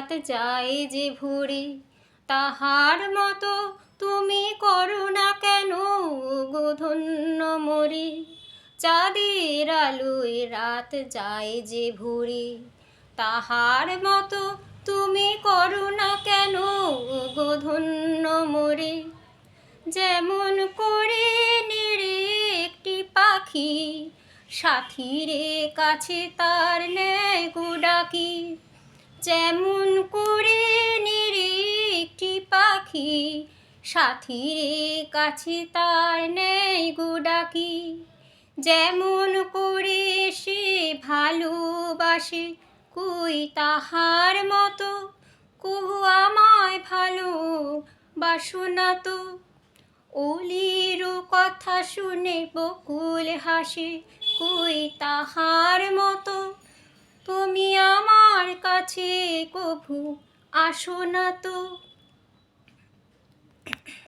রাত যায় যে ভোরে, তাহার মতো তুমি করো না কেন গো ধন্য মোরে। চাঁদের আলোয় রাত যায় যে ভোরে, তাহার মতো তুমি করো না কেন গো ধন্য মোরে। যেমন করে নেড়ে একটি পাখি সাথীরে কাছে তার নেয় গো ডাকি। যেমন করে নেড়ে একটি পাখি সাথীরে কাছে তার নেয় গো ডাকি। যেমন করে সে ভালোবাসে কই তাহার মতো কবু আমায় ভালোবাসো না তো। অলির কথা শুনে বকুল হাসে কই তাহার মতো তুমি আমার কাছে কভু আসো না তো।